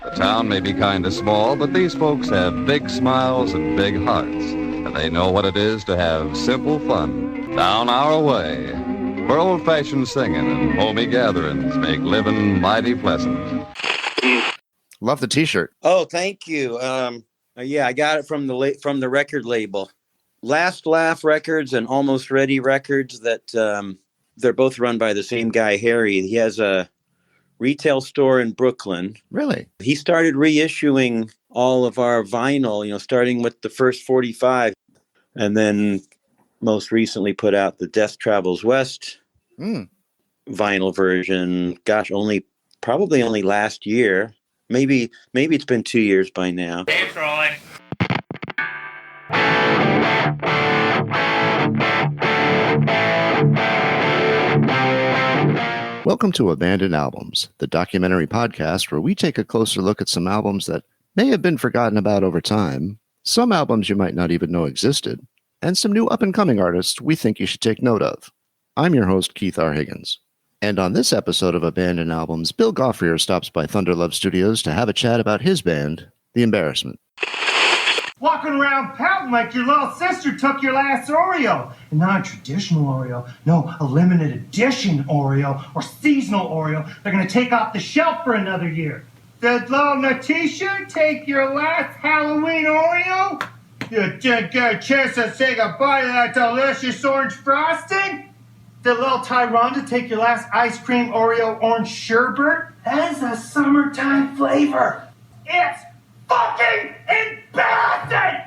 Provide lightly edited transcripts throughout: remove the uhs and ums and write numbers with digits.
The town may be kind of small, but these folks have big smiles and big hearts, and they know what it is to have simple fun down our way, where old-fashioned singing and homey gatherings make living mighty pleasant. Love the T-shirt. Oh, thank you. Yeah, I got it from the record label, Last Laugh Records and Almost Ready Records. That they're both run by the same guy, Harry. He has a retail store in Brooklyn. Really? He started reissuing all of our vinyl, starting with the first 45, and then most recently put out the Death Travels West vinyl version. Gosh, probably only last year. Maybe it's been 2 years by now. Dave's rolling. Welcome to Abandoned Albums, the documentary podcast where we take a closer look at some albums that may have been forgotten about over time, some albums you might not even know existed, and some new up-and-coming artists we think you should take note of. I'm your host, Keith R. Higgins. And on this episode of Abandoned Albums, Bill Goffrier stops by Thunderlove Studios to have a chat about his band, The Embarrassment. Walking around pouting like your little sister took your last Oreo. And not a traditional Oreo. No, a limited edition Oreo or seasonal Oreo. They're going to take off the shelf for another year. Did little Natisha take your last Halloween Oreo? You didn't get a chance to say goodbye to that delicious orange frosting? Did little Tyronda take your last ice cream Oreo orange sherbet? That is a summertime flavor. It's fucking embarrassing!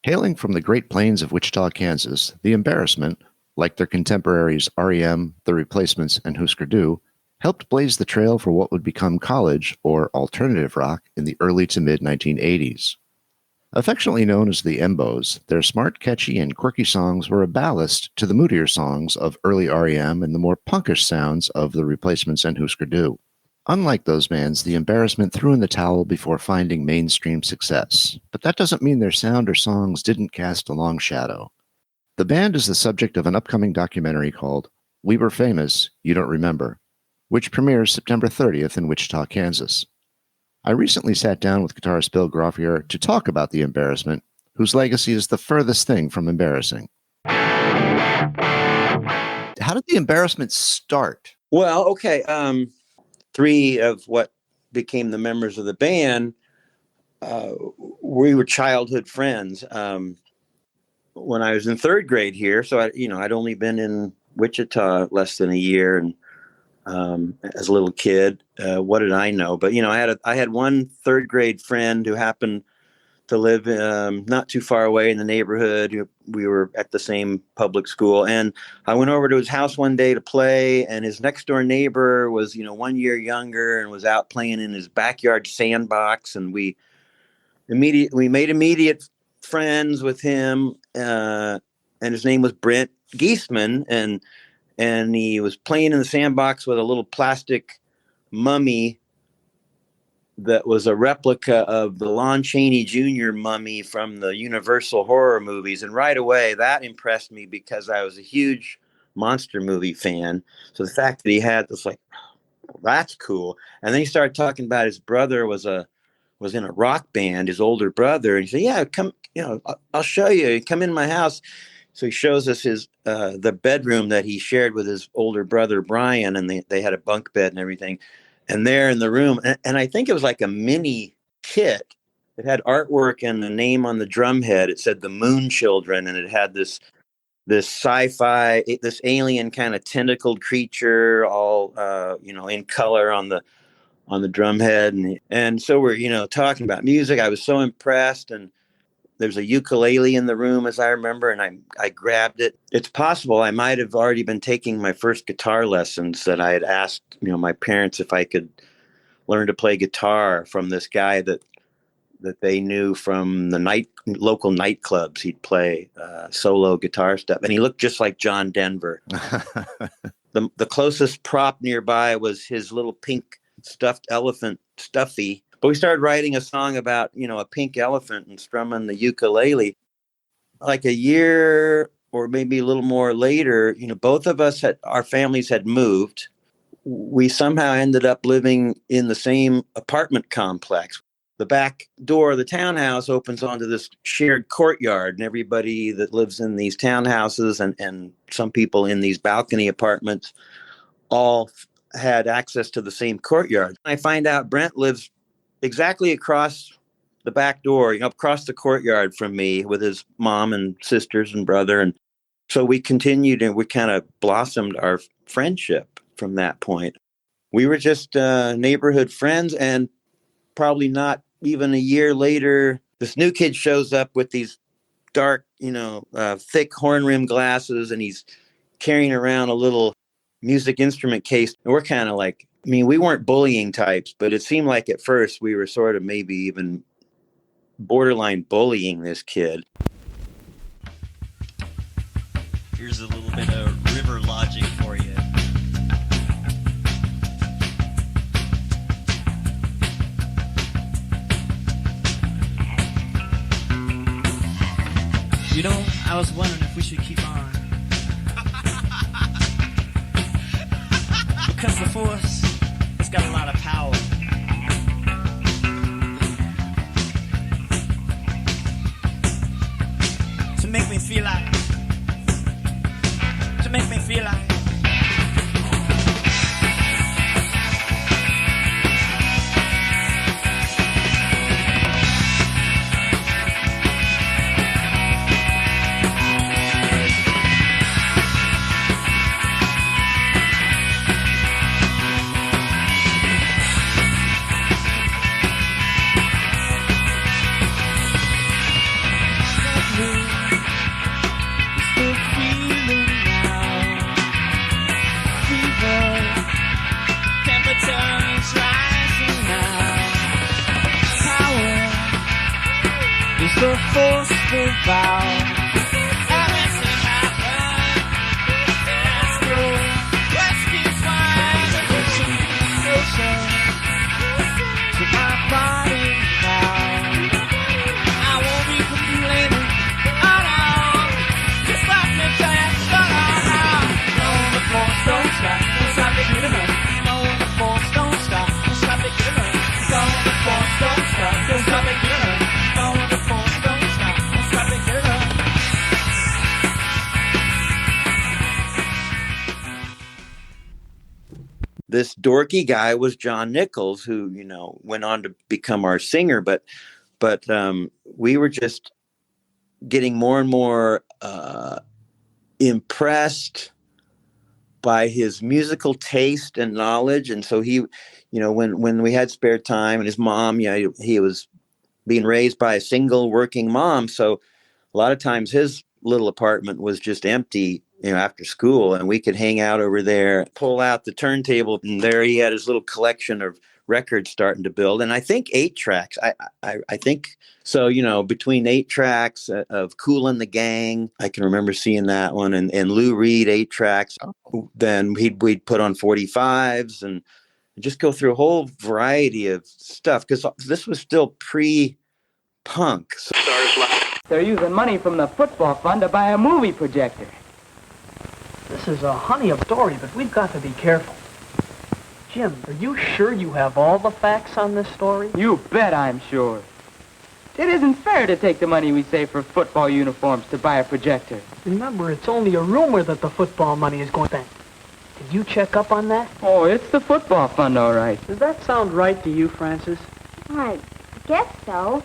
Hailing from the Great Plains of Wichita, Kansas, The Embarrassment, like their contemporaries R.E.M., The Replacements, and Husker Du, helped blaze the trail for what would become college or alternative rock in the early to mid-1980s. Affectionately known as the Embos, their smart, catchy, and quirky songs were a ballast to the moodier songs of early R.E.M. and the more punkish sounds of The Replacements and Husker Du. Unlike those bands, The Embarrassment threw in the towel before finding mainstream success, but that doesn't mean their sound or songs didn't cast a long shadow. The band is the subject of an upcoming documentary called We Were Famous, You Don't Remember, which premieres September 30th in Wichita, Kansas. I recently sat down with guitarist Bill Goffrier to talk about The Embarrassment, whose legacy is the furthest thing from embarrassing. How did The Embarrassment start? Well, okay. Three of what became the members of the band, we were childhood friends. When I was in third grade here, so I'd only been in Wichita less than a year, and as a little kid, what did I know? But I had one third grade friend who happened to live not too far away in the neighborhood. We were at the same public school, and I went over to his house one day to play, and his next door neighbor was 1 year younger and was out playing in his backyard sandbox, and we made immediate friends with him, and his name was Brent Giessmann, and he was playing in the sandbox with a little plastic mummy that was a replica of the Lon Chaney Jr. mummy from the Universal horror movies. And right away, that impressed me because I was a huge monster movie fan. So the fact that he had this, well, that's cool. And then he started talking about his brother was in a rock band, his older brother. And he said, yeah, come, I'll show you. Come in my house. So he shows us the bedroom that he shared with his older brother, Brian, and they had a bunk bed and everything. And there in the room, and I think it was like a mini kit. It had artwork and the name on the drum head. It said the Moon Children, and it had this sci-fi, this alien kind of tentacled creature, all in color on the drum head, and so we're talking about music. I was so impressed, and there's a ukulele in the room, as I remember, and I grabbed it. It's possible I might have already been taking my first guitar lessons, that I had asked, my parents if I could learn to play guitar from this guy that they knew from the local nightclubs. He'd play solo guitar stuff, and he looked just like John Denver. The closest prop nearby was his little pink stuffed elephant, Stuffy. But we started writing a song about, a pink elephant and strumming the ukulele. Like a year or maybe a little more later, both of us our families had moved. we somehow ended up living in the same apartment complex. The back door of the townhouse opens onto this shared courtyard, and everybody that lives in these townhouses and some people in these balcony apartments all had access to the same courtyard. I find out Brent lives exactly across the back door, across the courtyard from me with his mom and sisters and brother. And so we continued and we kind of blossomed our friendship from that point. We were just neighborhood friends, and probably not even a year later, this new kid shows up with these dark, thick horn rim glasses, and he's carrying around a little music instrument case. And we're kind of like, we weren't bullying types, but it seemed like at first we were sort of maybe even borderline bullying this kid. Here's a little bit of river logic for you. I was wondering if we should keep on. Because the force has got a lot of power. To make me feel like. The forceful vow. Everything happened. That's true. Rescues wine. Closer to my body now. I won't be complaining. Oh no. Just let me dance. Oh no. No, the force don't stop. Don't stop it, get enough. No, the force don't stop. Don't stop it, get enough. No, the force don't stop. Don't stop it, get enough. No, the force. This dorky guy was John Nichols, who, went on to become our singer. But we were just getting more and more impressed by his musical taste and knowledge. And so he, when we had spare time, and his mom, he was being raised by a single working mom. So a lot of times his little apartment was just empty, after school, and we could hang out over there, pull out the turntable, and there he had his little collection of records starting to build. And I think 8 tracks. I think so. Between 8 tracks of Kool and the Gang, I can remember seeing that one, and Lou Reed 8 tracks. Then we'd put on 45s and just go through a whole variety of stuff, because this was still pre-punk. So they're using money from the football fund to buy a movie projector. This is a honey of a story, but we've got to be careful. Jim, are you sure you have all the facts on this story? You bet I'm sure. It isn't fair to take the money we save for football uniforms to buy a projector. Remember, it's only a rumor that the football money is going spent. Did you check up on that? Oh, it's the football fund, all right. Does that sound right to you, Francis? I guess so.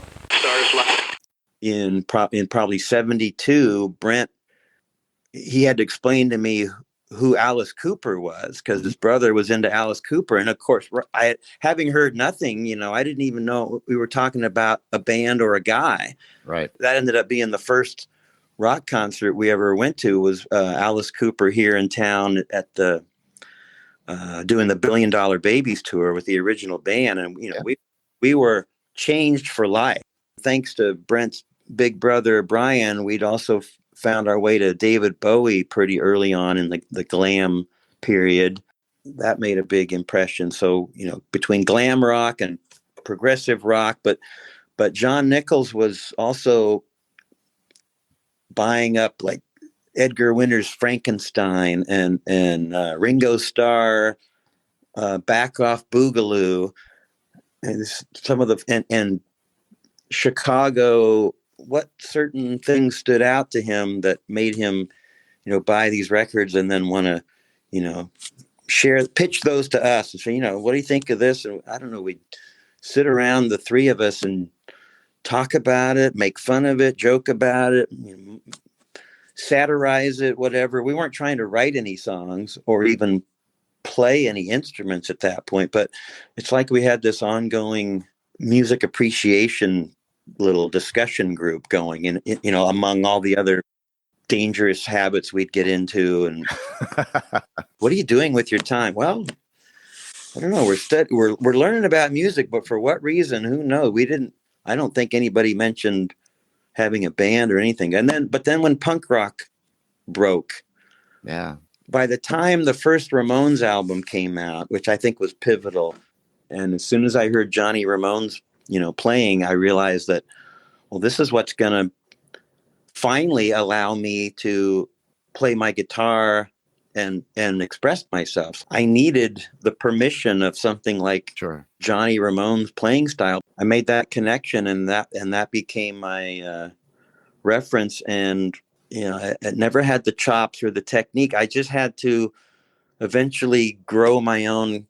In probably 72, Brent, he had to explain to me who Alice Cooper was, because his brother was into Alice Cooper. And of course, having heard nothing, I didn't even know we were talking about a band or a guy. Right. That ended up being the first rock concert we ever went to, was Alice Cooper here in town at the doing the $1 Billion Babies tour with the original band. And, we were changed for life. Thanks to Brent's big brother, Brian, we'd also found our way to David Bowie pretty early on in the glam period. That made a big impression. So, between glam rock and progressive rock, but John Nichols was also buying up like Edgar Winter's Frankenstein and Ringo Starr, Back Off Boogaloo, and some of and Chicago. What certain things stood out to him that made him, buy these records and then want to, pitch those to us and say, what do you think of this? And I don't know, we'd sit around, the three of us, and talk about it, make fun of it, joke about it, satirize it, whatever. We weren't trying to write any songs or even play any instruments at that point, but it's like we had this ongoing music appreciation little discussion group going, and among all the other dangerous habits we'd get into. And what are you doing with your time? Well, I don't know. We're learning about music, but for what reason? Who knows? I don't think anybody mentioned having a band or anything. But then when punk rock broke, yeah. By the time the first Ramones album came out, which I think was pivotal, and as soon as I heard Johnny Ramones, playing, I realized that, well, this is what's going to finally allow me to play my guitar and express myself. I needed the permission of something like Johnny Ramone's playing style. I made that connection, and that became my reference. And I never had the chops or the technique. I just had to eventually grow my own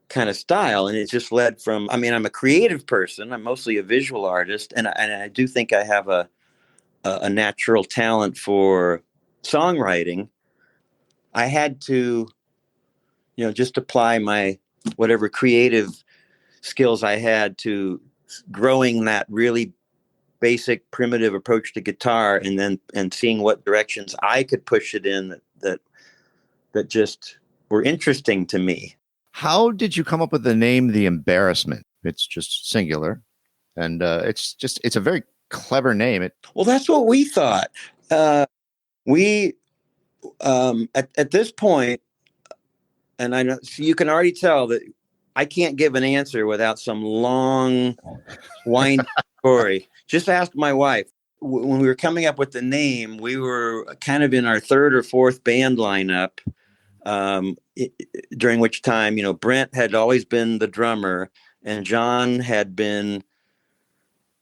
kind of style, and it just led from. I mean, I'm a creative person. I'm mostly a visual artist, and I do think I have a natural talent for songwriting. I had to, just apply my whatever creative skills I had to growing that really basic primitive approach to guitar, and seeing what directions I could push it in that just were interesting to me. How did you come up with the name The Embarrassment? It's just singular, and it's a very clever name. Well, that's what we thought. We at this point, and I know, so you can already tell that I can't give an answer without some long winding story. Just ask my wife. When we were coming up with the name, we were kind of in our third or fourth band lineup, during which time, Brent had always been the drummer, and John had been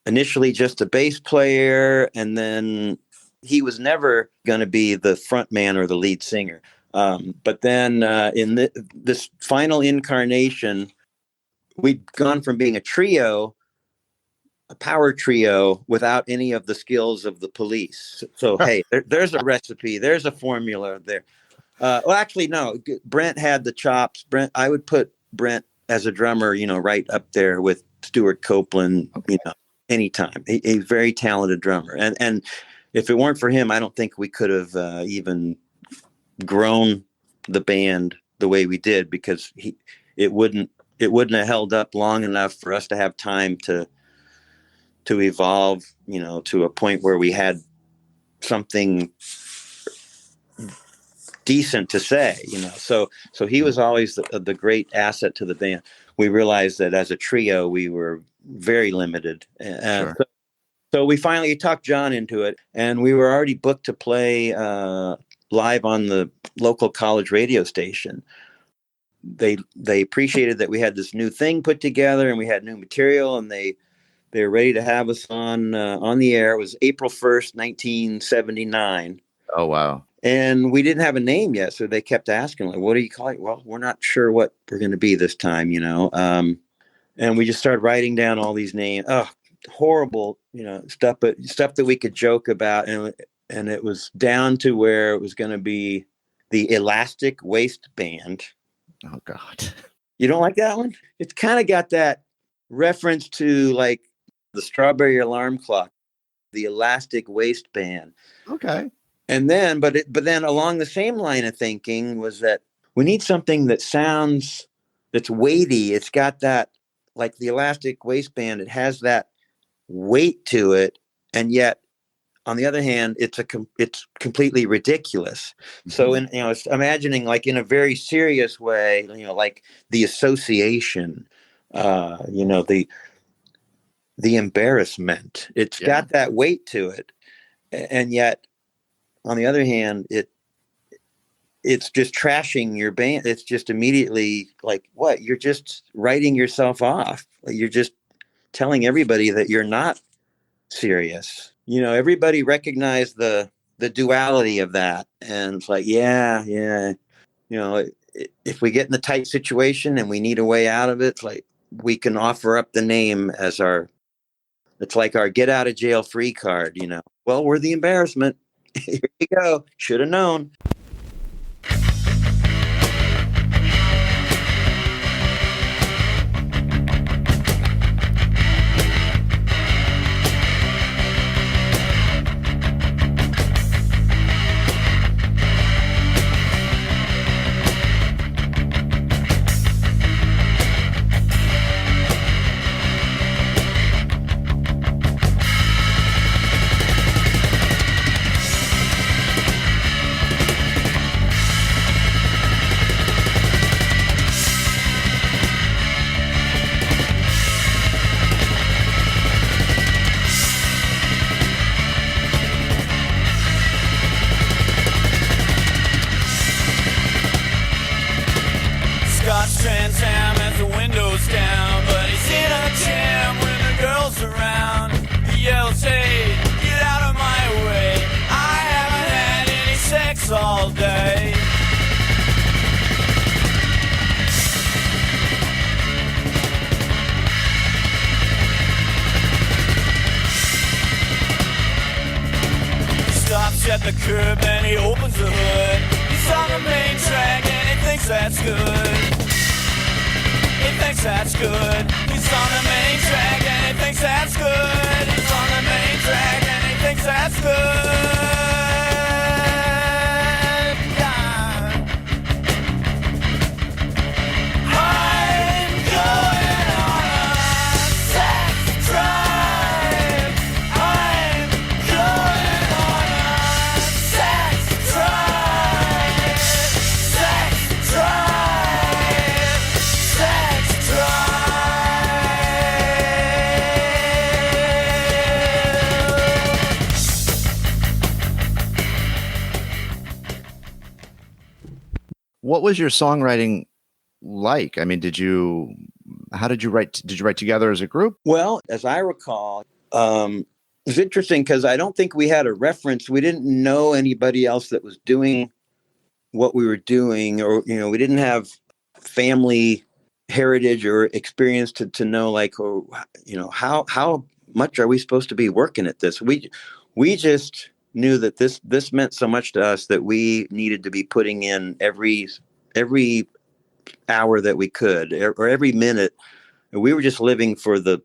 initially just a bass player, and then he was never going to be the front man or the lead singer. But then in this final incarnation, we'd gone from being a trio, a power trio, without any of the skills of the Police. So, hey, there's a recipe. There's a formula there. Well, actually, no. Brent had the chops. I would put Brent as a drummer, right up there with Stuart Copeland, anytime. He's a very talented drummer. And if it weren't for him, I don't think we could have even grown the band the way we did, because it wouldn't have held up long enough for us to have time to evolve, to a point where we had something decent to say, So he was always the great asset to the band. We realized that as a trio, we were very limited. Sure. So we finally talked John into it, and we were already booked to play live on the local college radio station. They appreciated that we had this new thing put together and we had new material, and they were ready to have us on the air. It was April 1st, 1979. Oh, wow. And we didn't have a name yet, so they kept asking, like, what do you call it? Well, we're not sure what we're going to be this time, and we just started writing down all these names. Oh, horrible, stuff, but stuff that we could joke about. And it was down to where it was going to be the Elastic Wasteband. Oh, God. You don't like that one? It's kind of got that reference to like the Strawberry Alarm Clock, the Elastic Wasteband. Okay. And then, but then along the same line of thinking was that we need something that's weighty. It's got that, like the Elastic Wasteband, it has that weight to it. And yet, on the other hand, it's completely ridiculous. Mm-hmm. So it's imagining, like, in a very serious way, like the association, the embarrassment, it's got that weight to it. And yet, on the other hand, it's just trashing your band. It's just immediately like, what? You're just writing yourself off. You're just telling everybody that you're not serious. Everybody recognized the duality of that. And it's like, yeah. If we get in a tight situation and we need a way out of it, it's like we can offer up the name as it's like our get out of jail free card, Well, we're the Embarrassment. Here you go. Should have known. At the curb and he opens the hood. He's on the main track and he thinks that's good. He thinks that's good. He's on the main track and he thinks that's good. He's on the main track and he thinks that's good. I'm going on a sex drive. I'm going on a sex drive. Sex drive. Sex drive. What was your songwriting like? I mean, how did you write? Did you write together as a group? Well, as I recall, it's interesting because I don't think we had a reference. We didn't know anybody else that was doing what we were doing, or, we didn't have family heritage or experience to know, like, how much are we supposed to be working at this? We just knew that this meant so much to us that we needed to be putting in every hour that we could, or every minute. We were just living for the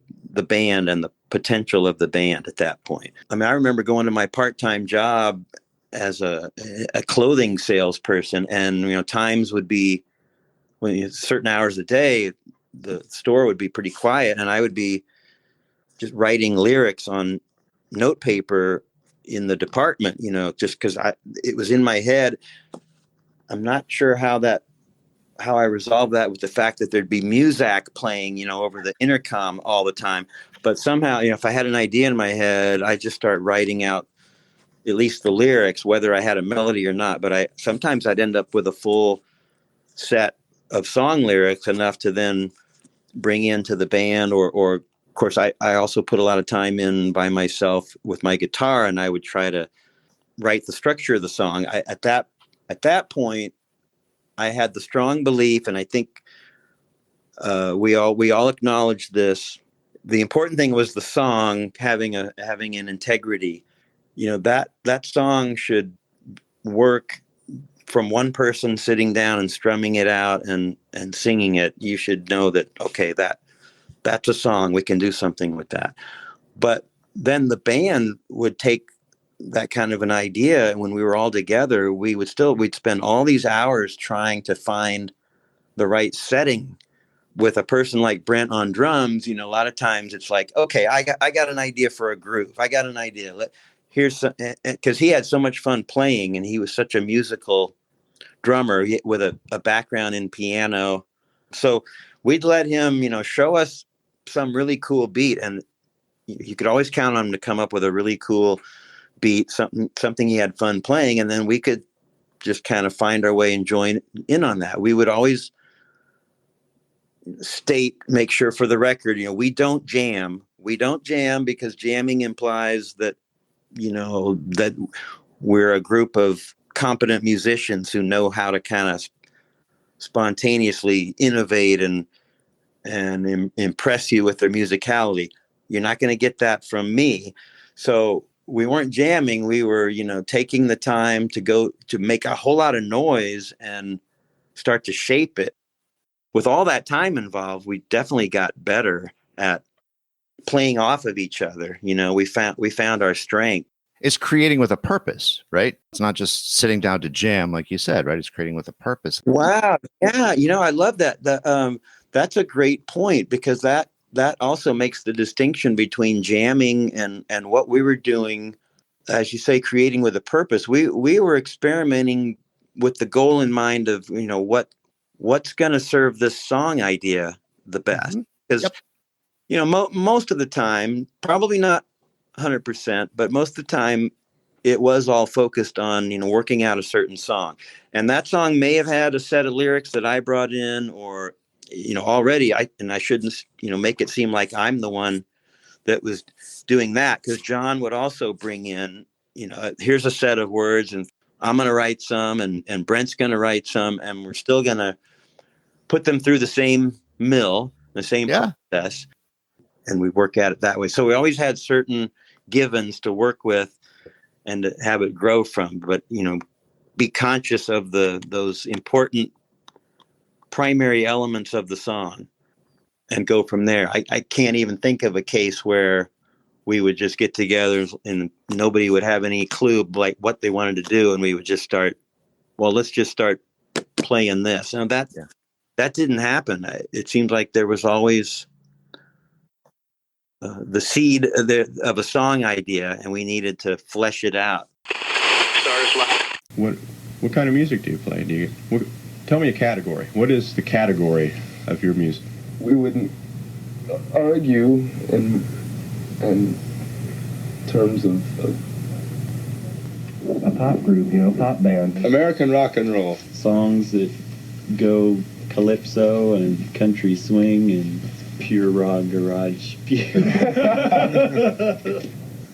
band and the potential of the band at that point. I mean, I remember going to my part-time job as a clothing salesperson, and times would be when certain hours a day, the store would be pretty quiet, and I would be just writing lyrics on note paper in the department, just because it was in my head. I'm not sure how I resolved that with the fact that there'd be Muzak playing, over the intercom all the time. But somehow, if I had an idea in my head, I just start writing out at least the lyrics, whether I had a melody or not. But sometimes I'd end up with a full set of song lyrics, enough to then bring into the band, or of course, I also put a lot of time in by myself with my guitar, and I would try to write the structure of the song. At that point, I had the strong belief, and I think we all acknowledged this. The important thing was the song having an integrity. That song should work from one person sitting down and strumming it out and singing it. You should know that, okay, that's a song. We can do something with that. But then the band would take that kind of an idea, and when we were all together, we'd spend all these hours trying to find the right setting. With a person like Brent on drums, a lot of times it's like, okay, I got an idea for a groove. I got an idea. Because he had so much fun playing, and he was such a musical drummer with a background in piano. So we'd let him, show us some really cool beat, and you could always count on him to come up with a really cool beat, something he had fun playing, and then we could just kind of find our way and join in on that. We would always make sure for the record, we don't jam. We don't jam because jamming implies that, that we're a group of competent musicians who know how to kind of spontaneously innovate and impress you with their musicality. You're not going to get that from me. So we weren't jamming. We were, taking the time to make a whole lot of noise and start to shape it. With all that time involved, we definitely got better at playing off of each other. We found our strength. It's creating with a purpose, right? It's not just sitting down to jam, like you said, right? It's creating with a purpose. Wow. Yeah. I love that. That's a great point, because that also makes the distinction between jamming and what we were doing, as you say, creating with a purpose. We were experimenting with the goal in mind of, what's going to serve this song idea the best. Because, most of the time, probably not 100%, but most of the time it was all focused on, working out a certain song. And that song may have had a set of lyrics that I brought in, or, already I shouldn't, make it seem like I'm the one that was doing that, because John would also bring in, here's a set of words and I'm going to write some and Brent's going to write some, and we're still going to put them through the same mill, the same process. And we work at it that way. So we always had certain givens to work with and to have it grow from, but, be conscious of those important primary elements of the song and go from there. I can't even think of a case where we would just get together and nobody would have any clue like what they wanted to do. And we would just let's just start playing this. Now that didn't happen. It seemed like there was always the seed of a song idea, and we needed to flesh it out. What kind of music do you play? Tell me a category. What is the category of your music? We wouldn't argue in terms of a pop group, pop band. American rock and roll. Songs that go calypso and country swing and pure raw garage. It's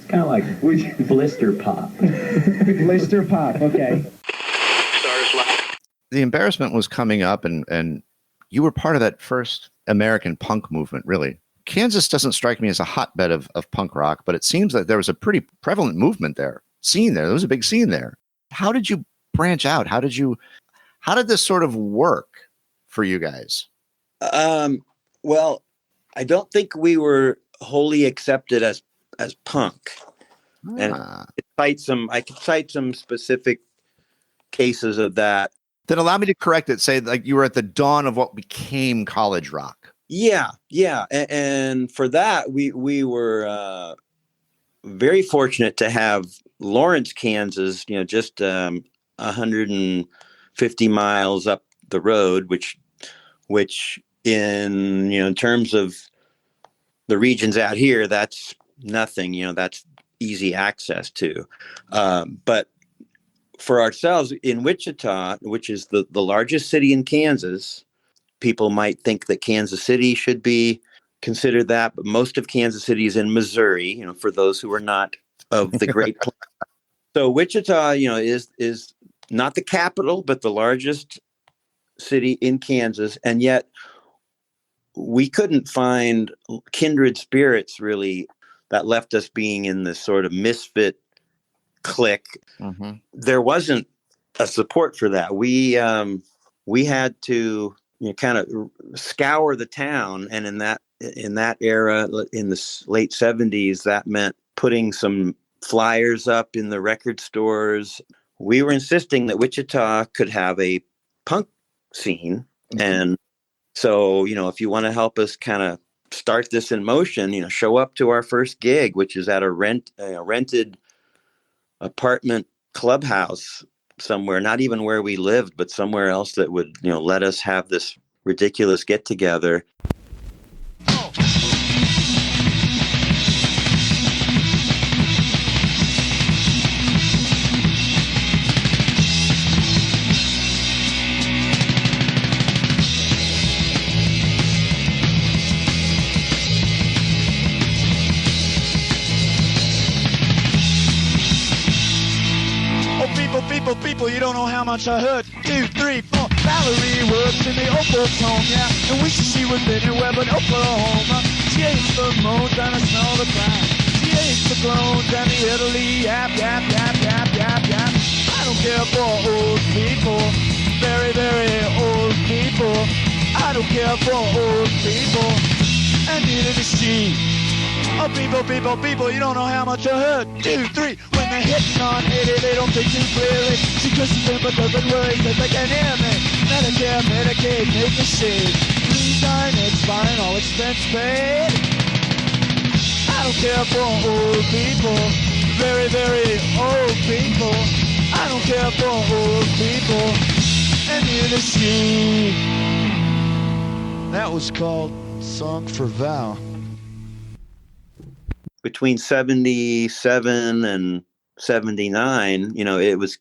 kind of like blister pop. Blister pop, okay. The Embarrassment was coming up, and you were part of that first American punk movement, really. Kansas doesn't strike me as a hotbed of punk rock, but it seems that there was a pretty prevalent movement there. There was a big scene there. How did you branch out? How did this sort of work for you guys? Well, I don't think we were wholly accepted as punk. And I could cite some specific cases of that. Then allow me to correct it. Say like you were at the dawn of what became college rock. Yeah. And for that, we were very fortunate to have Lawrence, Kansas, just 150 miles up the road, which in terms of the regions out here, that's nothing. That's easy access to. But for ourselves in Wichita, which is the largest city in Kansas, people might think that Kansas City should be considered that, but most of Kansas City is in Missouri, for those who are not of the Great Plains. So Wichita, is not the capital, but the largest city in Kansas. And yet we couldn't find kindred spirits really that left us being in this sort of misfit clique. Mm-hmm. There wasn't a support for that. We had to kind of scour the town, and in that era, in the late 70s, that meant putting some flyers up in the record stores. We were insisting that Wichita could have a punk scene, mm-hmm. and so if you want to help us kind of start this in motion, show up to our first gig, which is at a rented apartment clubhouse somewhere, not even where we lived, but somewhere else that would, let us have this ridiculous get together. people, you don't know how much I hurt. 2, 3, 4. Valerie works in the Opal's home, yeah, and wishes she was anywhere but Oklahoma. She hates the moans and the smell of the crime. She hates the clones and the Italy, yap, yap, yap, yap, yap, yap. I don't care for old people, very, very old people. I don't care for old people, and neither does she. Oh, people, you don't know how much I hurt. 2, 3, when they're hitting on 80, they don't think too clearly. She cusses them but doesn't worry, cause they can hear me. Medicare, Medicaid, make the shade. Resign, it's fine, all expense paid. I don't care for old people, very, very old people. I don't care for old people, and neither does she. That was called Song for Val. Between 77 and 79, you know, it was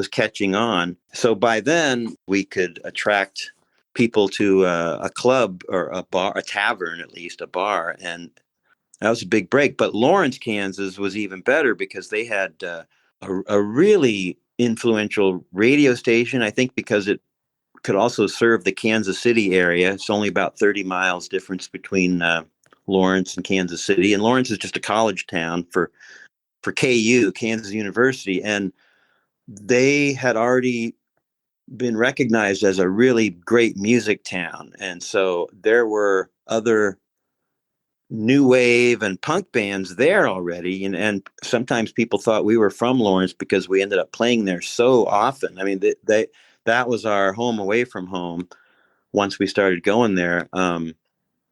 catching on. So by then we could attract people to a club or a bar, a tavern, at least a bar. And that was a big break. But Lawrence, Kansas was even better because they had a really influential radio station, I think, because it could also serve the Kansas City area. It's only about 30 miles difference between Lawrence and Kansas City, and Lawrence is just a college town for KU, Kansas University, and they had already been recognized as a really great music town, and so there were other new wave and punk bands there already, and sometimes people thought we were from Lawrence because we ended up playing there so often. I mean, that was our home away from home once we started going there.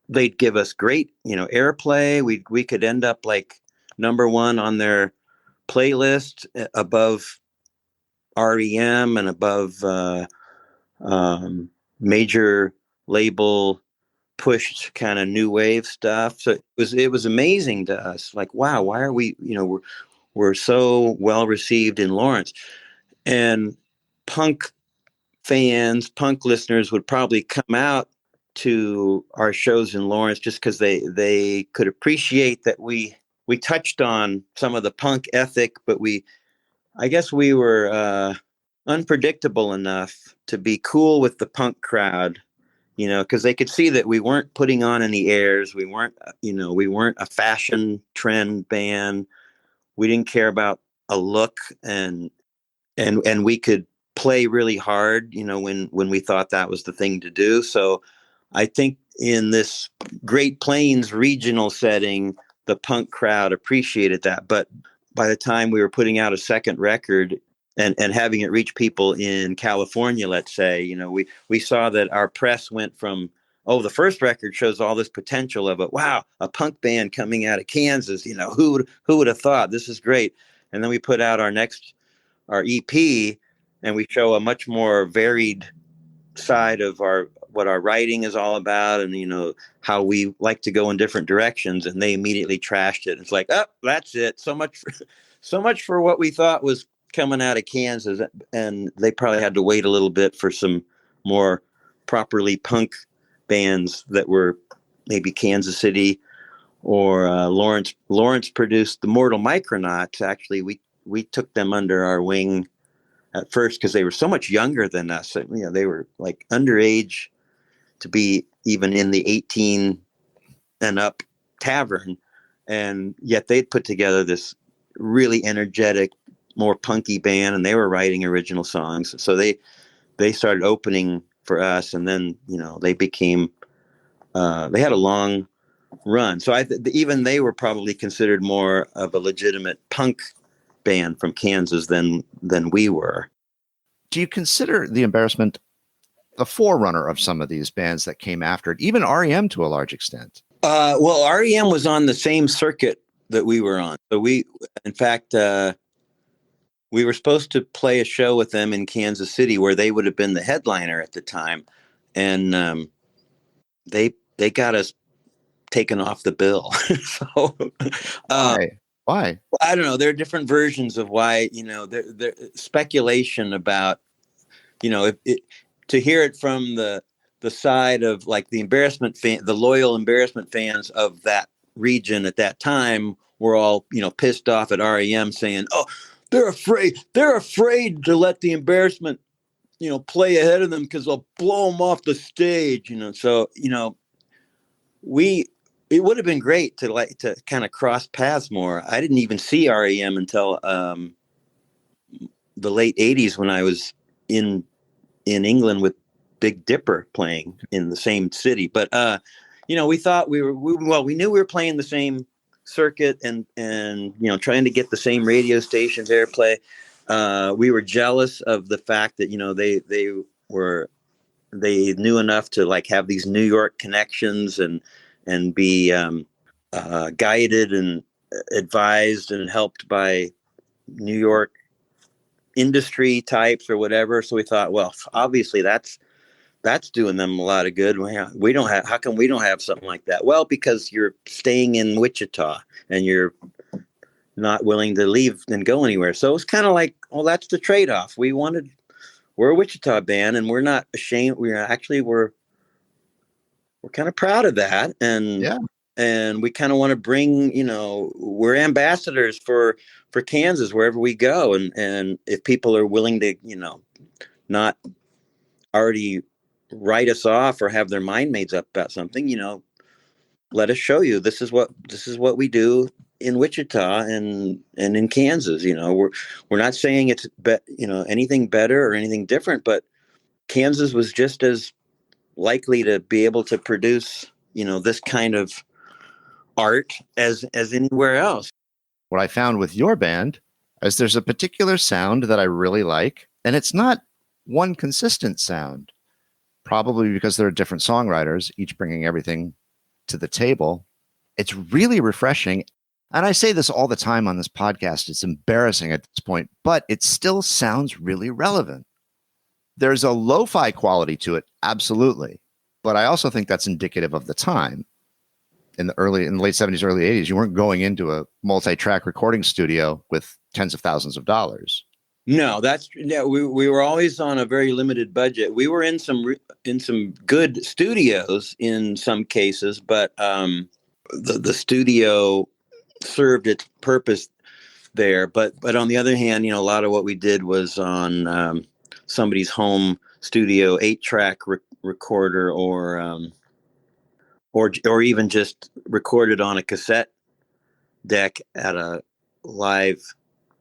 They'd give us great, airplay. We could end up like #1 on their playlist, above R.E.M. and above major label pushed kind of new wave stuff. So it was amazing to us. Like, wow, why are we, we're so well received in Lawrence. And punk fans, punk listeners would probably come out to our shows in Lawrence just because they could appreciate that we touched on some of the punk ethic, but I guess we were unpredictable enough to be cool with the punk crowd, because they could see that we weren't putting on any airs. We weren't a fashion trend band. We didn't care about a look, and we could play really hard, when we thought that was the thing to do. So I think in this Great Plains regional setting, the punk crowd appreciated that. But by the time we were putting out a second record and having it reach people in California, let's say, we saw that our press went from, the first record shows all this potential of it. Wow, a punk band coming out of Kansas, who would have thought? This is great. And then we put out our EP, and we show a much more varied side of what our writing is all about, and how we like to go in different directions, and they immediately trashed it. It's like, that's it. So much for what we thought was coming out of Kansas, and they probably had to wait a little bit for some more properly punk bands that were maybe Kansas City or Lawrence. Lawrence produced the Mortal Micronauts. Actually, we took them under our wing at first because they were so much younger than us. They were like underage to be even in the 18 and up tavern. And yet they'd put together this really energetic, more punky band, and they were writing original songs. So they started opening for us, and then, they became, they had a long run. So even they were probably considered more of a legitimate punk band from Kansas than we were. Do you consider the Embarrassment the forerunner of some of these bands that came after it, even R.E.M. to a large extent? Well, R.E.M. was on the same circuit that we were on. So in fact, we were supposed to play a show with them in Kansas City where they would have been the headliner at the time. And they got us taken off the bill. So Why? I don't know. There are different versions of why, there speculation about, to hear it from the side of like the the loyal Embarrassment fans of that region at that time were all, pissed off at R.E.M. saying, they're afraid to let the Embarrassment, play ahead of them because they'll blow them off the stage, So, it would have been great to kind of cross paths more. I didn't even see R.E.M. until the late 80s when I was in England with Big Dipper playing in the same city. But, we thought we knew we were playing the same circuit and trying to get the same radio stations airplay. We were jealous of the fact that, they knew enough to like have these New York connections and be guided and advised and helped by New York industry types or whatever. So we thought, well, obviously that's doing them a lot of good. We don't have, how come we don't have something like that? Well, because you're staying in Wichita and you're not willing to leave and go anywhere. So it's kind of like, well, that's the trade-off. We're a Wichita band and we're not ashamed. We're kind of proud of that. And we kind of want to bring, we're ambassadors for Kansas wherever we go. And if people are willing to, not already write us off or have their mind made up about something, let us show you this is what we do in Wichita and in Kansas. We're not saying it's anything better or anything different, but Kansas was just as likely to be able to produce, this kind of art as anywhere else. What I found with your band is there's a particular sound that I really like, and it's not one consistent sound, probably because there are different songwriters, each bringing everything to the table. It's really refreshing. And I say this all the time on this podcast. It's embarrassing at this point, but it still sounds really relevant. There's a lo-fi quality to it, absolutely. But I also think that's indicative of the time. In the late 70s, early 80s, you weren't going into a multi-track recording studio with tens of thousands of dollars. No, we were always on a very limited budget. We were in some good studios in some cases, but the studio served its purpose there. But on the other hand, a lot of what we did was on somebody's home studio 8-track recorder or even just recorded on a cassette deck at a live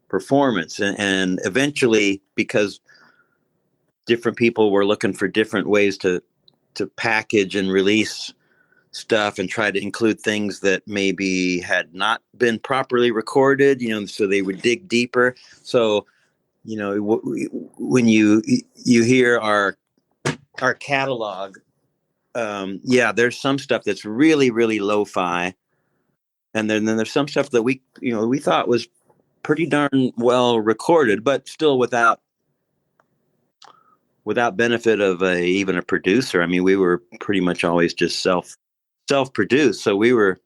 performance. And eventually, because different people were looking for different ways to package and release stuff and try to include things that maybe had not been properly recorded, so they would dig deeper. So, when you hear our catalog, there's some stuff that's really, really lo-fi. And then there's some stuff that we thought was pretty darn well recorded, but still without benefit of even a producer. I mean, we were pretty much always just self-produced. So we were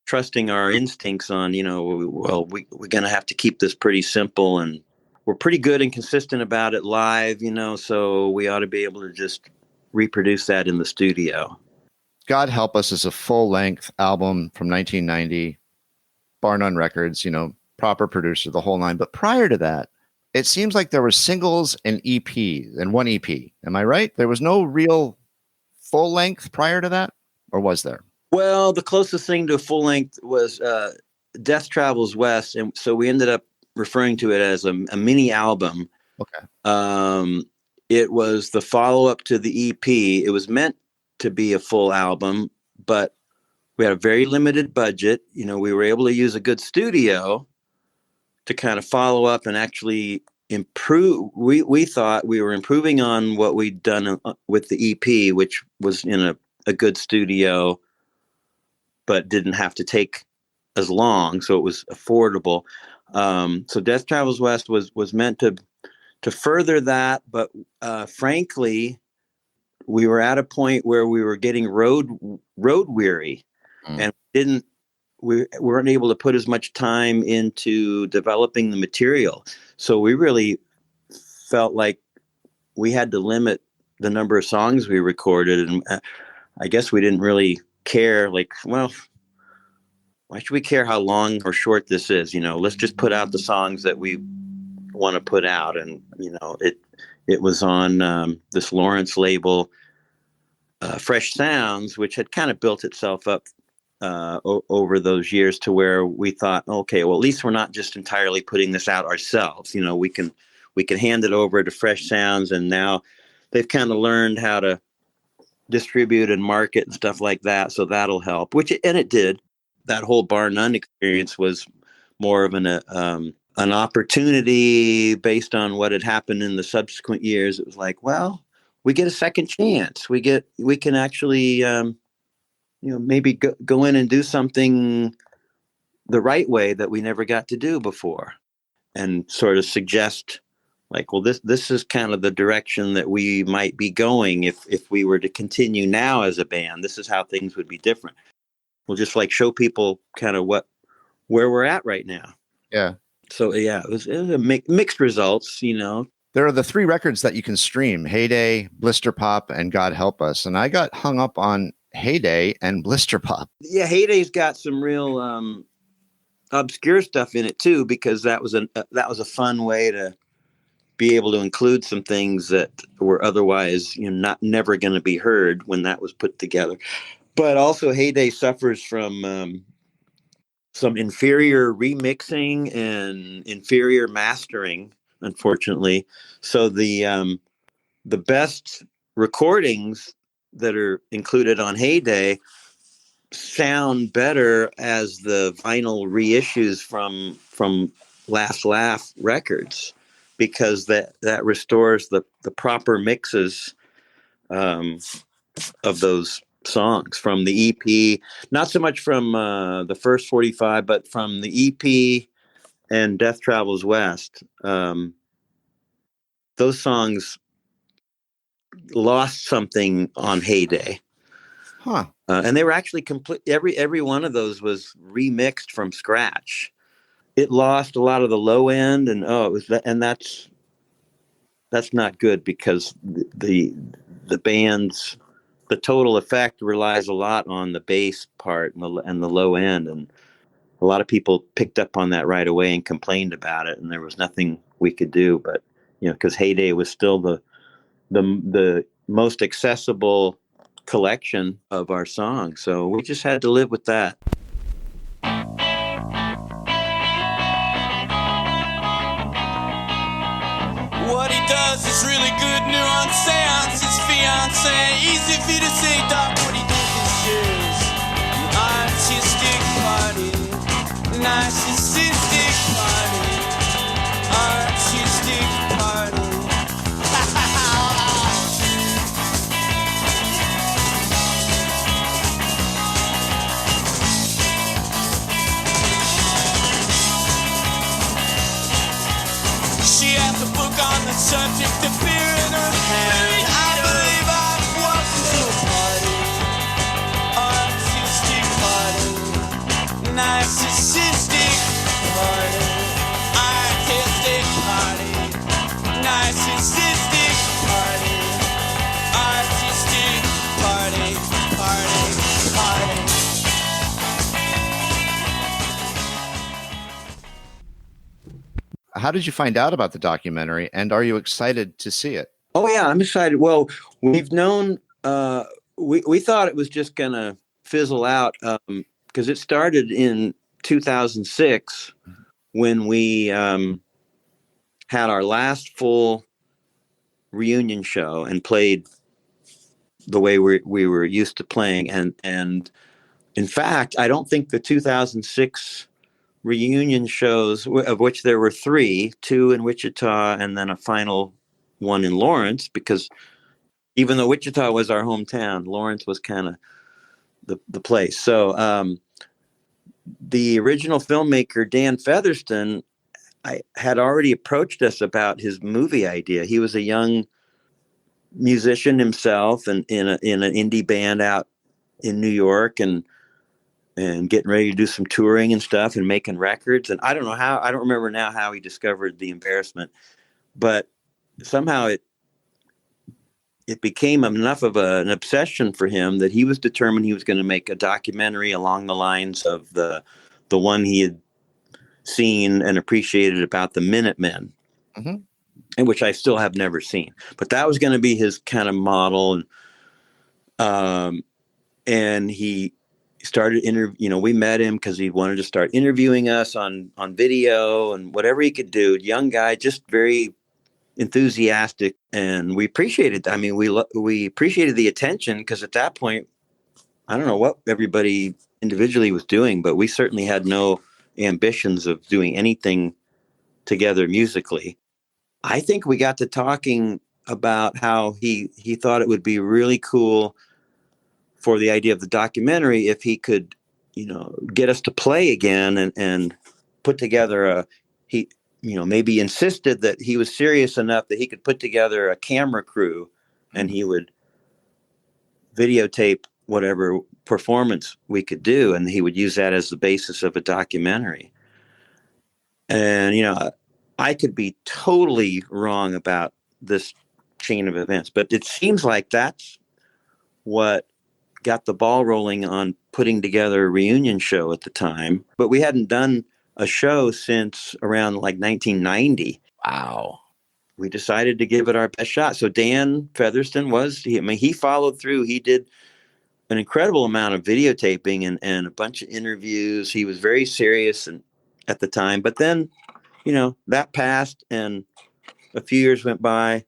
trusting our instincts on, we're going to have to keep this pretty simple, and we're pretty good and consistent about it live, so we ought to be able to just reproduce that in the studio. God Help Us is a full-length album from 1990, Bar None Records, proper producer, the whole nine. But prior to that, it seems like there were singles and EPs and one EP. Am I right? There was no real full-length prior to that, or was there? Well, the closest thing to a full-length was Death Travels West, and so we ended up referring to it as a mini album. Okay. It was the follow-up to the EP. It was meant to be a full album, but we had a very limited budget. We were able to use a good studio to kind of follow up and actually improve. We thought we were improving on what we'd done with the EP, which was in a good studio, but didn't have to take as long, so it was affordable. So Death Travels West was meant to further that, but frankly, we were at a point where we were getting road weary, and we weren't able to put as much time into developing the material. So we really felt like we had to limit the number of songs we recorded, and I guess we didn't really care. Like, well, why should we care how long or short this is? Let's just put out the songs that we want to put out. And, it was on this Lawrence label, Fresh Sounds, which had kind of built itself up over those years to where we thought, okay, well, at least we're not just entirely putting this out ourselves. We can hand it over to Fresh Sounds, and now they've kind of learned how to distribute and market and stuff like that. So that'll help, and it did. That whole Bar None experience was more of an opportunity based on what had happened in the subsequent years. It was like, well, we get a second chance. We can actually, maybe go in and do something the right way that we never got to do before, and sort of suggest, like, well, this is kind of the direction that we might be going if we were to continue now as a band. This is how things would be different. We'll just like show people kind of where we're at right now. Yeah. So yeah, it was a mixed results. There are the 3 records that you can stream: Heyday, Blister Pop, and God Help Us. And I got hung up on Heyday and Blister Pop. Yeah, Heyday's got some real obscure stuff in it too, because that was a fun way to be able to include some things that were otherwise never going to be heard when that was put together. But also Heyday suffers from some inferior remixing and inferior mastering, unfortunately. So the best recordings that are included on Heyday sound better as the vinyl reissues from Last Laugh Records, because that restores the proper mixes of those songs from the EP, not so much from the first 45, but from the EP and Death Travels West. Those songs lost something on Heyday. Huh. And they were actually complete. Every one of those was remixed from scratch. It lost a lot of the low end, and that's not good, because the band's, the total effect relies a lot on the bass part and the low end, and a lot of people picked up on that right away and complained about it, and there was nothing we could do. But because Heyday was still the most accessible collection of our songs, so we just had to live with that. What he does is really good nuance seance. His fiance, easy for you to say, Doc. What he does is an artistic party, narcissistic party, artistic party. She has a book on the subject of beer in her hand. I believe I've walked into a party, artistic party, narcissistic party, artistic party, narcissistic party, artistic party, party. How did you find out about the documentary, and are you excited to see it? Oh yeah, I'm excited. Well, we've known, we thought it was just gonna fizzle out, because it started in 2006 when we had our last full reunion show and played the way we were used to playing, and in fact, I don't think the 2006 reunion shows, of which there were 3, 2 in Witchita and then a final one in Lawrence, because even though Witchita was our hometown, Lawrence was kind of the place. So the original filmmaker, Dan Featherston, had already approached us about his movie idea. He was a young musician himself, and in an indie band out in New York, and getting ready to do some touring and stuff and making records. And I don't remember now how he discovered the Embarrassment, but somehow it became enough of an obsession for him that he was determined he was going to make a documentary along the lines of the one he had seen and appreciated about the Minutemen, and which I still have never seen. But that was going to be his kind of model, and he started we met him because he wanted to start interviewing us on video and whatever he could do. Young guy, just very enthusiastic, and we appreciated. I mean, we appreciated the attention, because at that point, I don't know what everybody individually was doing, but we certainly had no ambitions of doing anything together musically. I think we got to talking about how he thought it would be really cool for the idea of the documentary if he could, get us to play again and put together maybe insisted that he was serious enough that he could put together a camera crew and he would videotape whatever performance we could do, and he would use that as the basis of a documentary. And, I could be totally wrong about this chain of events, but it seems like that's what got the ball rolling on putting together a reunion show at the time. But we hadn't done a show since around like 1990. Wow. We decided to give it our best shot. So Dan Featherston he followed through. He did an incredible amount of videotaping and a bunch of interviews. He was very serious at the time. But then, that passed, and a few years went by,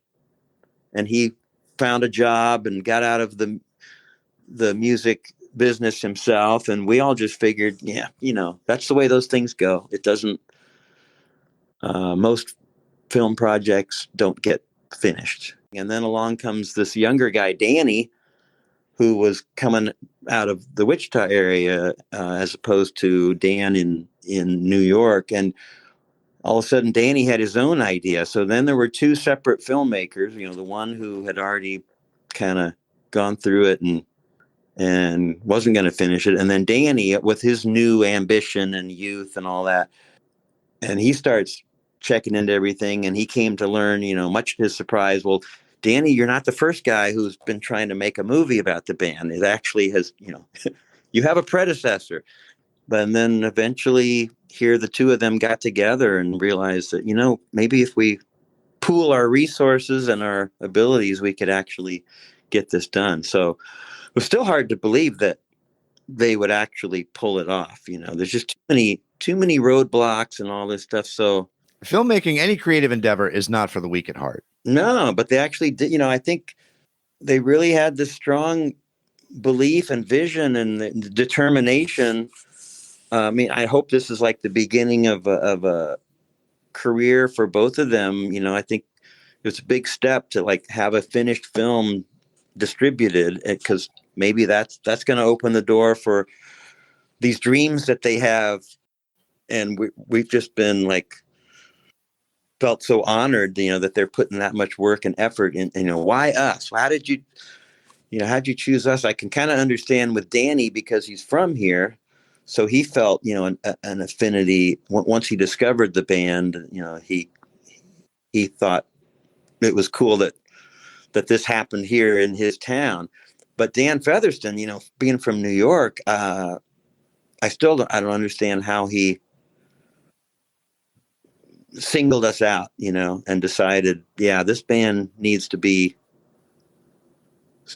and he found a job and got out of the music business himself. And we all just figured, that's the way those things go. It doesn't, most film projects don't get finished. And then along comes this younger guy, Danny, who was coming out of the Wichita area, as opposed to Dan in New York. And all of a sudden, Danny had his own idea. So then there were two separate filmmakers, the one who had already kind of gone through it and wasn't going to finish it. And then Danny with his new ambition and youth and all that. And he starts checking into everything. And he came to learn, much to his surprise, well, Danny, you're not the first guy who's been trying to make a movie about the band. It actually has, you have a predecessor. But then eventually here, the two of them got together and realized that, maybe if we pool our resources and our abilities, we could actually get this done. So it was still hard to believe that they would actually pull it off. There's just too many roadblocks and all this stuff. So filmmaking, any creative endeavor, is not for the weak at heart. No, but they actually did. I think they really had this strong belief and vision and determination. I mean, I hope this is like the beginning of a career for both of them. I think it was a big step to like have a finished film distributed, because maybe that's going to open the door for these dreams that they have. And we've just been like, felt so honored, that they're putting that much work and effort in. Why us? How'd you choose us? I can kind of understand with Danny, because he's from here. So he felt, an affinity once he discovered the band. He thought it was cool that this happened here in his town. But Dan Featherston, being from New York, I don't understand how he singled us out, and decided, this band needs to be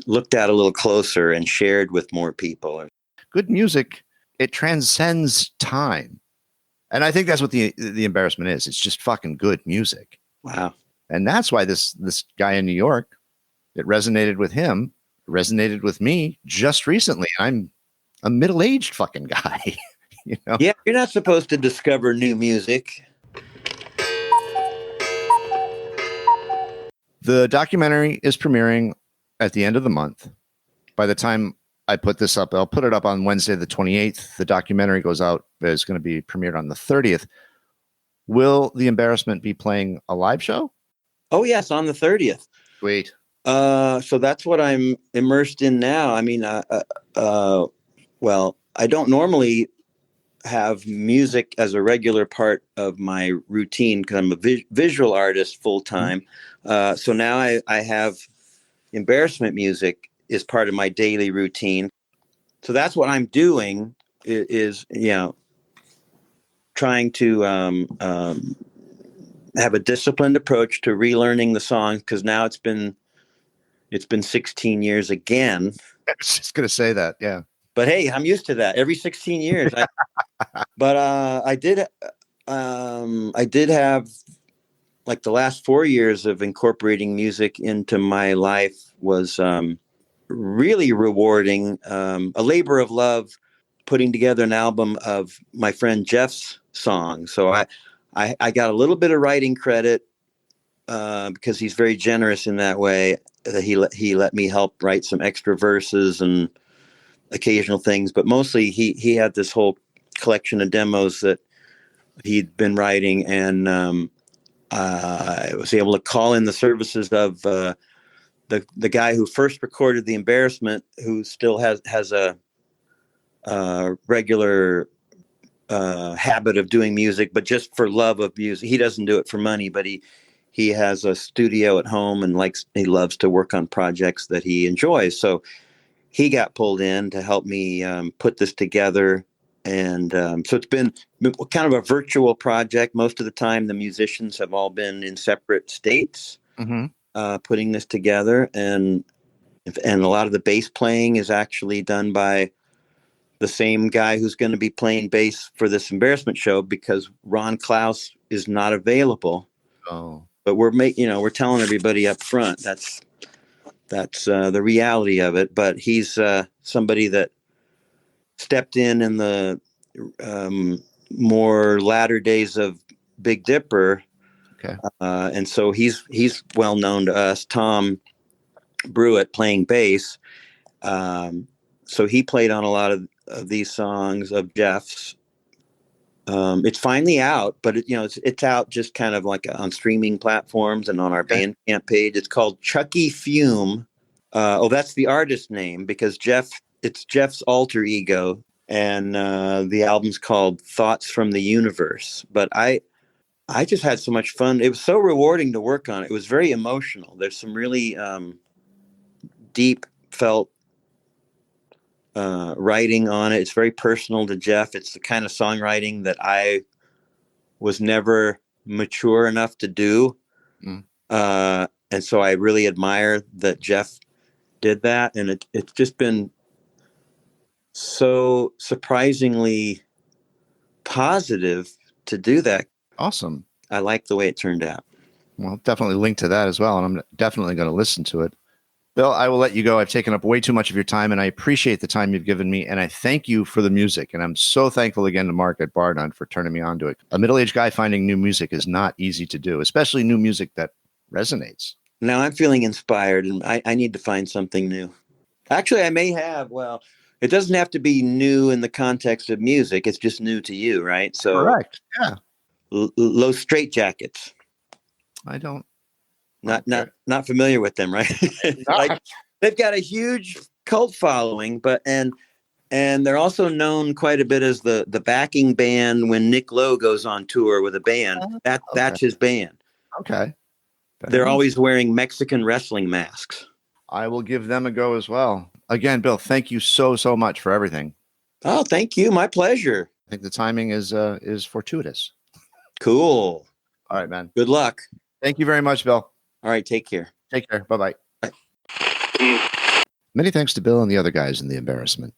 looked at a little closer and shared with more people. Good music, it transcends time. And I think that's what the Embarrassment is. It's just fucking good music. Wow. And that's why this guy in New York, it resonated with him, resonated with me just recently. I'm a middle-aged fucking guy. Yeah, you're not supposed to discover new music. The documentary is premiering at the end of the month. By the time I put this up, I'll put it up on Wednesday, the 28th. The documentary goes out. It's going to be premiered on the 30th. Will the Embarrassment be playing a live show? Oh, yes, on the 30th. Sweet. So that's what I'm immersed in now. I mean, well, I don't normally have music as a regular part of my routine because I'm a visual artist full time. So now I have Embarrassment music is part of my daily routine. So that's what I'm doing is trying to have a disciplined approach to relearning the songs, because now it's been 16 years again. I was just going to say that, yeah. But hey, I'm used to that. Every 16 years. I did have, like, the last 4 years of incorporating music into my life was really rewarding. A labor of love, putting together an album of my friend Jeff's songs. So I got a little bit of writing credit because he's very generous in that way. He let me help write some extra verses and occasional things, but mostly he had this whole collection of demos that he'd been writing, and I was able to call in the services of the guy who first recorded the Embarrassment, who still has a regular habit of doing music, but just for love of music. He doesn't do it for money, but he has a studio at home and he loves to work on projects that he enjoys. So he got pulled in to help me put this together. And so it's been kind of a virtual project. Most of the time, the musicians have all been in separate states, putting this together. And a lot of the bass playing is actually done by the same guy who's going to be playing bass for this Embarrassment show, because Ron Klaus is not available. Oh, but we're telling everybody up front. That's the reality of it. But he's somebody that stepped in the more latter days of Big Dipper. Okay. And so he's well known to us. Tom Brewitt playing bass. So he played on a lot of these songs of Jeff's. It's finally out, but it's out just kind of like on streaming platforms and on our Bandcamp page. It's called Chucky Fume. That's the artist name, because it's Jeff's alter ego, and the album's called Thoughts from the Universe. But I just had so much fun. It was so rewarding to work on it. It was very emotional. There's some really deep felt writing on it. It's very personal to Jeff. It's the kind of songwriting that I was never mature enough to do. And so I really admire that Jeff did that. And it's just been so surprisingly positive to do that. Awesome. I like the way it turned out. Well, definitely link to that as well. And I'm definitely going to listen to it. Bill, I will let you go. I've taken up way too much of your time, and I appreciate the time you've given me, and I thank you for the music. And I'm so thankful again to Mark at Bardon for turning me on to it. A middle-aged guy finding new music is not easy to do, especially new music that resonates. Now I'm feeling inspired, and I need to find something new. Actually, I may have. Well, it doesn't have to be new in the context of music. It's just new to you, right? So, correct. Yeah. Low Straitjackets. I don't. Not familiar with them, right? Like, they've got a huge cult following, but and they're also known quite a bit as the backing band when Nick Lowe goes on tour with a band. That's his band. Okay. They're always wearing Mexican wrestling masks. I will give them a go as well. Again, Bill, thank you so much for everything. Oh, thank you. My pleasure. I think the timing is fortuitous. Cool. All right, man. Good luck. Thank you very much, Bill. All right, take care. Take care. Bye-bye. Bye. Many thanks to Bill and the other guys in the Embarrassment.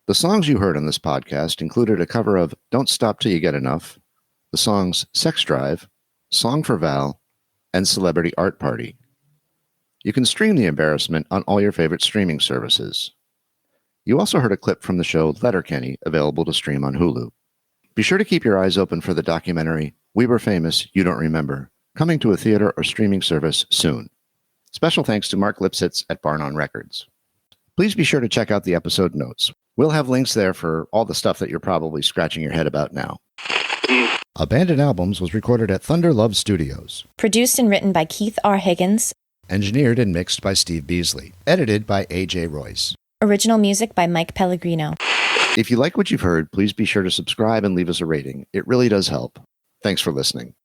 The songs you heard on this podcast included a cover of Don't Stop Till You Get Enough, the songs Sex Drive, Song for Val, and Celebrity Art Party. You can stream the Embarrassment on all your favorite streaming services. You also heard a clip from the show Letterkenny, available to stream on Hulu. Be sure to keep your eyes open for the documentary We Were Famous, You Don't Remember, coming to a theater or streaming service soon. Special thanks to Mark Lipsitz at Barnon Records. Please be sure to check out the episode notes. We'll have links there for all the stuff that you're probably scratching your head about now. Abandoned Albums was recorded at Thunderlove Studios. Produced and written by Keith R. Higgins. Engineered and mixed by Steve Beasley. Edited by A.J. Royce. Original music by Mike Pellegrino. If you like what you've heard, please be sure to subscribe and leave us a rating. It really does help. Thanks for listening.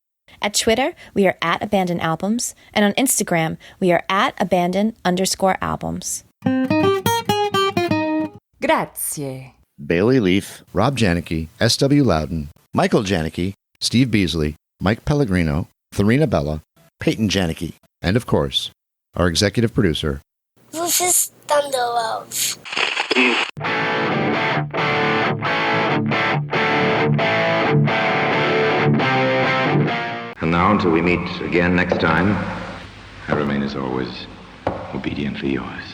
At Twitter, we are at Abandoned Albums, and on Instagram, we are at Abandon_albums. Grazie. Bailey Leaf, Rob Janicki, S.W. Loudon, Michael Janicki, Steve Beasley, Mike Pellegrino, Therina Bella, Peyton Janicki, and of course, our executive producer, Rufus Thunderlove. And now, until we meet again next time, I remain as always obediently yours.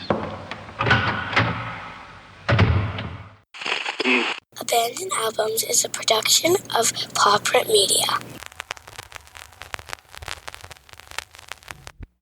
Abandoned Albums is a production of Paw Print Media.